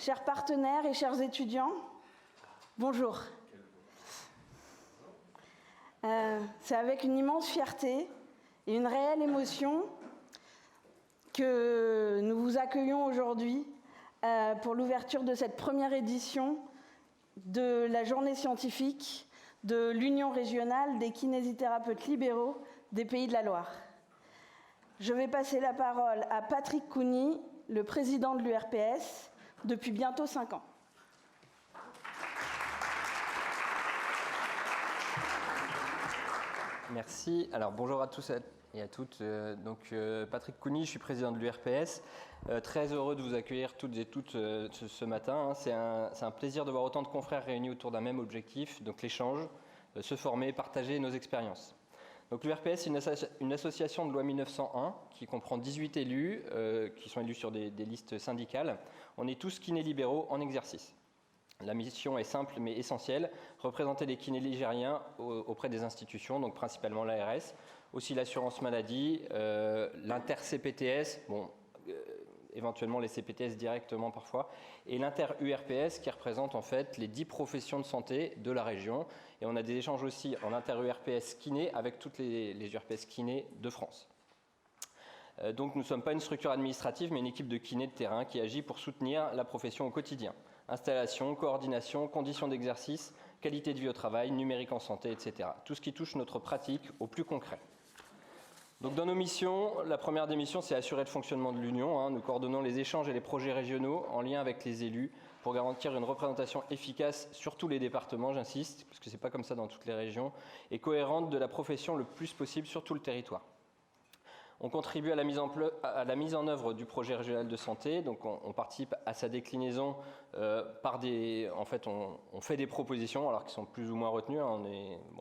chers partenaires et chers étudiants, bonjour. C'est avec une immense fierté et une réelle émotion que nous vous accueillons aujourd'hui pour l'ouverture de cette première édition de la journée scientifique de l'Union régionale des kinésithérapeutes libéraux des Pays de la Loire. Je vais passer la parole à Patrick Cougny, le président de l'URPS, depuis bientôt 5 ans. Merci. Alors bonjour à tous et à toutes. Patrick Cougny, je suis président de l'URPS. Très heureux de vous accueillir toutes et toutes ce matin. C'est un plaisir de voir autant de confrères réunis autour d'un même objectif, donc l'échange, se former, partager nos expériences. Donc l'URPS, c'est une association de loi 1901 qui comprend 18 élus qui sont élus sur des listes syndicales. On est tous kinés libéraux en exercice. La mission est simple mais essentielle, représenter les kinés ligériens auprès des institutions, donc principalement l'ARS, aussi l'assurance maladie, l'inter-CPTS, éventuellement les CPTS directement parfois, et l'inter-URPS qui représente en fait les 10 professions de santé de la région. Et on a des échanges aussi en inter-URPS kiné avec toutes les URPS kinés de France. Donc nous ne sommes pas une structure administrative mais une équipe de kinés de terrain qui agit pour soutenir la profession au quotidien. Installation, coordination, conditions d'exercice, qualité de vie au travail, numérique en santé, etc. Tout ce qui touche notre pratique au plus concret. Donc dans nos missions, la première des missions, c'est assurer le fonctionnement de l'Union. Nous coordonnons les échanges et les projets régionaux en lien avec les élus pour garantir une représentation efficace sur tous les départements, j'insiste, parce que ce n'est pas comme ça dans toutes les régions, et cohérente de la profession le plus possible sur tout le territoire. On contribue à la mise en œuvre du projet régional de santé, donc on participe à sa déclinaison en fait, on fait des propositions, alors qui sont plus ou moins retenues.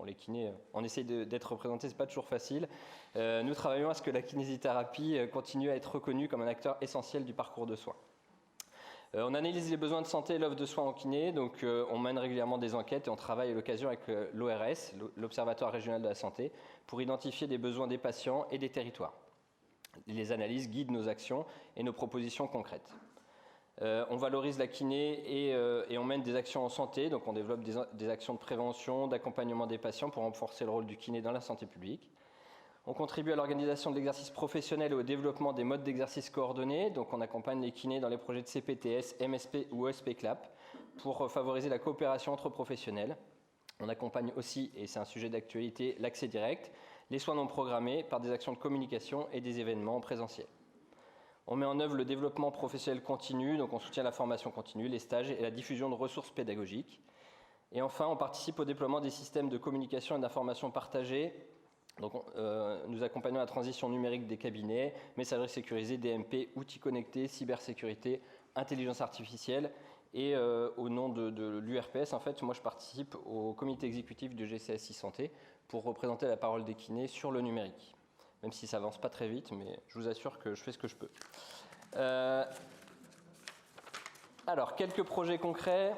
Les kinés, on essaie d'être représentés, c'est pas toujours facile. Nous travaillons à ce que la kinésithérapie continue à être reconnue comme un acteur essentiel du parcours de soins. On analyse les besoins de santé et l'offre de soins en kiné, donc on mène régulièrement des enquêtes et on travaille à l'occasion avec l'ORS, l'Observatoire régional de la santé, pour identifier des besoins des patients et des territoires. Les analyses guident nos actions et nos propositions concrètes. On valorise la kiné et on mène des actions en santé, donc on développe des actions de prévention, d'accompagnement des patients pour renforcer le rôle du kiné dans la santé publique. On contribue à l'organisation de l'exercice professionnel et au développement des modes d'exercice coordonnés. Donc on accompagne les kinés dans les projets de CPTS, MSP ou ESP-CLAP pour favoriser la coopération entre professionnels. On accompagne aussi, et c'est un sujet d'actualité, l'accès direct, les soins non programmés par des actions de communication et des événements en présentiel. On met en œuvre le développement professionnel continu, donc on soutient la formation continue, les stages et la diffusion de ressources pédagogiques. Et enfin, on participe au déploiement des systèmes de communication et d'information partagés. Donc, nous accompagnons la transition numérique des cabinets, messagerie sécurisée, DMP, outils connectés, cybersécurité, intelligence artificielle. Et au nom de l'URPS, en fait, moi je participe au comité exécutif du GCSI Santé pour représenter la parole des kinés sur le numérique. Même si ça avance pas très vite, mais je vous assure que je fais ce que je peux. Alors, quelques projets concrets.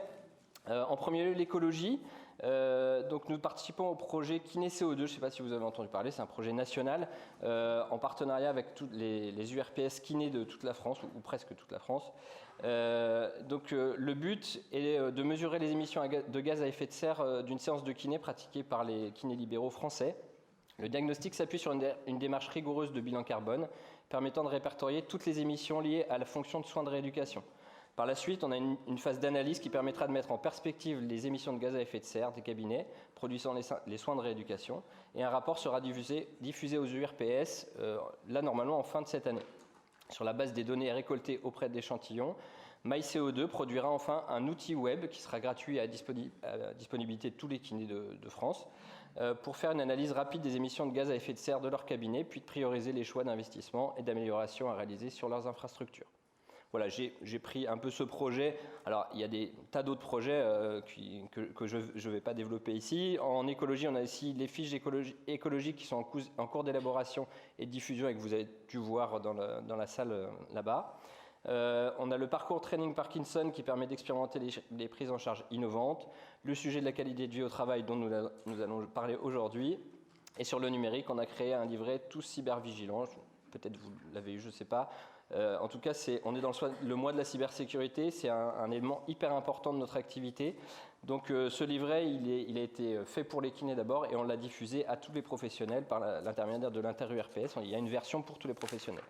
En premier lieu, l'écologie. Donc nous participons au projet Kiné CO2, je ne sais pas si vous avez entendu parler, c'est un projet national en partenariat avec tous les URPS kinés de toute la France, ou presque toute la France. Le but est de mesurer les émissions de gaz à effet de serre d'une séance de kiné pratiquée par les kinés libéraux français. Le diagnostic s'appuie sur une démarche rigoureuse de bilan carbone permettant de répertorier toutes les émissions liées à la fonction de soins de rééducation. Par la suite, on a une phase d'analyse qui permettra de mettre en perspective les émissions de gaz à effet de serre des cabinets produisant les soins de rééducation et un rapport sera diffusé aux URPS, là normalement en fin de cette année. Sur la base des données récoltées auprès de l'échantillon, MyCO2 produira enfin un outil web qui sera gratuit à disponibilité de tous les kinés de France pour faire une analyse rapide des émissions de gaz à effet de serre de leur cabinet, puis de prioriser les choix d'investissement et d'amélioration à réaliser sur leurs infrastructures. Voilà, j'ai pris un peu ce projet. Alors, il y a des tas d'autres projets que je ne vais pas développer ici. En écologie, on a ici les fiches écologiques qui sont en cours d'élaboration et de diffusion et que vous avez dû voir dans la salle là-bas. On a le parcours Training Parkinson qui permet d'expérimenter les prises en charge innovantes. Le sujet de la qualité de vie au travail dont nous allons parler aujourd'hui. Et sur le numérique, on a créé un livret Tous cybervigilants. Peut-être vous l'avez eu, je ne sais pas, En tout cas, on est dans le mois de la cybersécurité, c'est un élément hyper important de notre activité. Donc ce livret, il a été fait pour les kinés d'abord et on l'a diffusé à tous les professionnels par l'intermédiaire de l'Inter-URPS. Il y a une version pour tous les professionnels.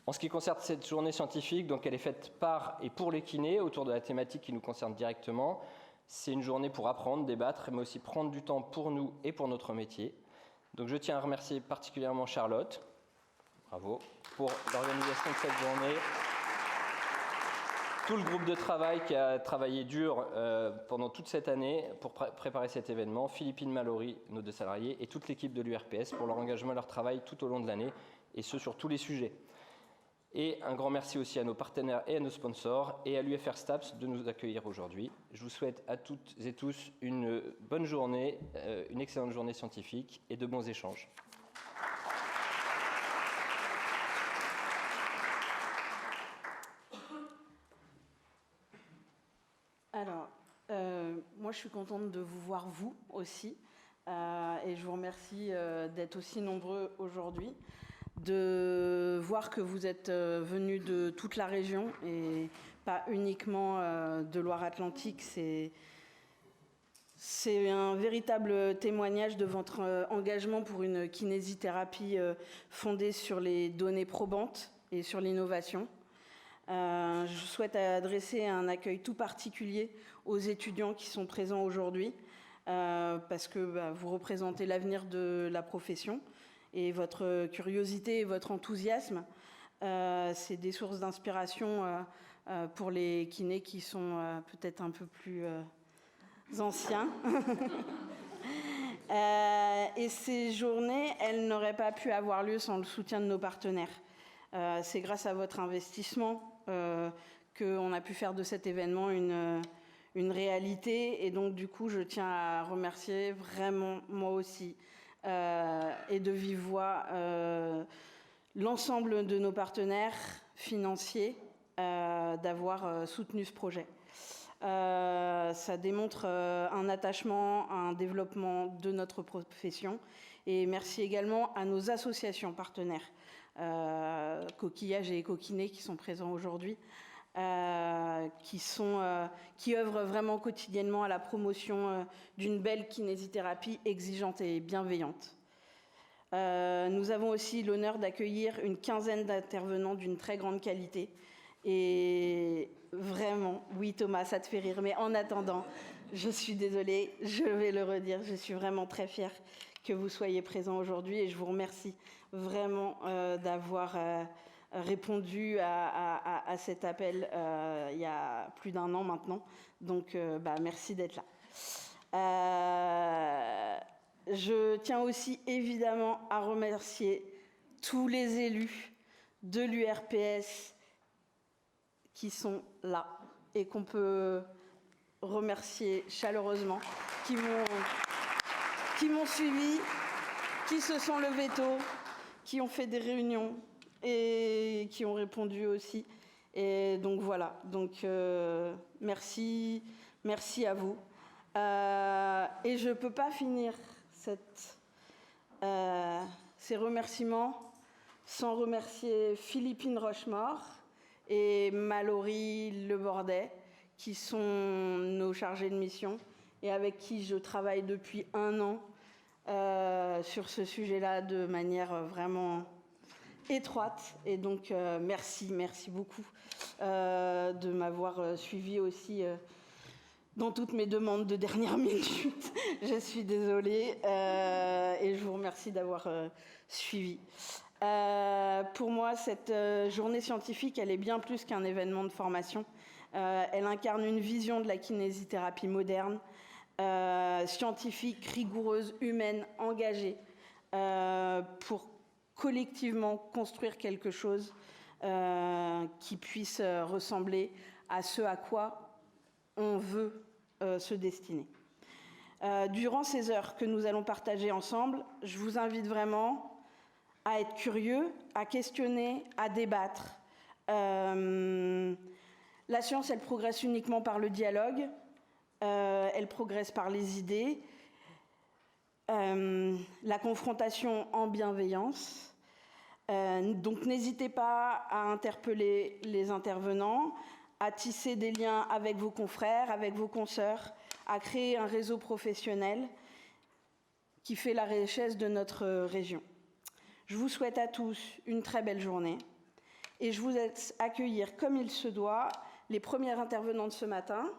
En ce qui concerne cette journée scientifique, donc elle est faite par et pour les kinés autour de la thématique qui nous concerne directement. C'est une journée pour apprendre, débattre, mais aussi prendre du temps pour nous et pour notre métier. Donc je tiens à remercier particulièrement Charlotte, bravo, pour l'organisation de cette journée. Tout le groupe de travail qui a travaillé dur pendant toute cette année pour préparer cet événement, Philippine Mallory, nos 2 salariés, et toute l'équipe de l'URPS pour leur engagement et leur travail tout au long de l'année, et ce sur tous les sujets. Et un grand merci aussi à nos partenaires et à nos sponsors, et à l'UFR STAPS de nous accueillir aujourd'hui. Je vous souhaite à toutes et tous une bonne journée, une excellente journée scientifique et de bons échanges. Alors, moi je suis contente de vous voir vous aussi, et je vous remercie d'être aussi nombreux aujourd'hui, de voir que vous êtes venus de toute la région et pas uniquement de Loire-Atlantique. C'est un véritable témoignage de votre engagement pour une kinésithérapie fondée sur les données probantes et sur l'innovation. Je souhaite adresser un accueil tout particulier aux étudiants qui sont présents aujourd'hui, parce que vous représentez l'avenir de la profession et votre curiosité et votre enthousiasme, c'est des sources d'inspiration pour les kinés qui sont peut-être un peu plus anciens. Et ces journées, elles n'auraient pas pu avoir lieu sans le soutien de nos partenaires. C'est grâce à votre investissement qu'on a pu faire de cet événement une réalité. Et donc, du coup, je tiens à remercier vraiment, moi aussi, et de vive voix, l'ensemble de nos partenaires financiers d'avoir soutenu ce projet. Ça démontre un attachement, un développement de notre profession. Et merci également à nos associations partenaires, Coquillage et Éco-Kiné, qui sont présents aujourd'hui, qui œuvrent vraiment quotidiennement à la promotion d'une belle kinésithérapie exigeante et bienveillante. Nous avons aussi l'honneur d'accueillir une quinzaine d'intervenants d'une très grande qualité. Et vraiment, oui Thomas, ça te fait rire, mais en attendant, je suis désolée, je vais le redire, je suis vraiment très fière que vous soyez présents aujourd'hui et je vous remercie vraiment d'avoir répondu à cet appel il y a plus d'1 an maintenant. Donc merci d'être là. Je tiens aussi évidemment à remercier tous les élus de l'URPS qui sont là et qu'on peut remercier chaleureusement, qui m'ont suivi, qui se sont levés tôt, qui ont fait des réunions et qui ont répondu aussi. Et donc voilà, donc merci à vous. Et je ne peux pas finir ces remerciements sans remercier Philippine Rochemort et Mallory Lebordet, qui sont nos chargés de mission et avec qui je travaille depuis 1 an sur ce sujet-là de manière vraiment étroite. Et donc, merci beaucoup de m'avoir suivi aussi dans toutes mes demandes de dernière minute. Je suis désolée et je vous remercie d'avoir suivi. Pour moi, cette journée scientifique, elle est bien plus qu'un événement de formation. Elle incarne une vision de la kinésithérapie moderne, scientifique, rigoureuse, humaine, engagée, pour collectivement construire quelque chose qui puisse ressembler à ce à quoi on veut se destiner. Durant ces heures que nous allons partager ensemble, je vous invite vraiment à être curieux, à questionner, à débattre. La science, elle progresse uniquement par le dialogue, elle progresse par les idées, la confrontation en bienveillance. Donc n'hésitez pas à interpeller les intervenants, à tisser des liens avec vos confrères, avec vos consoeurs, à créer un réseau professionnel qui fait la richesse de notre région. Je vous souhaite à tous une très belle journée et je vous laisse accueillir comme il se doit les premiers intervenants de ce matin.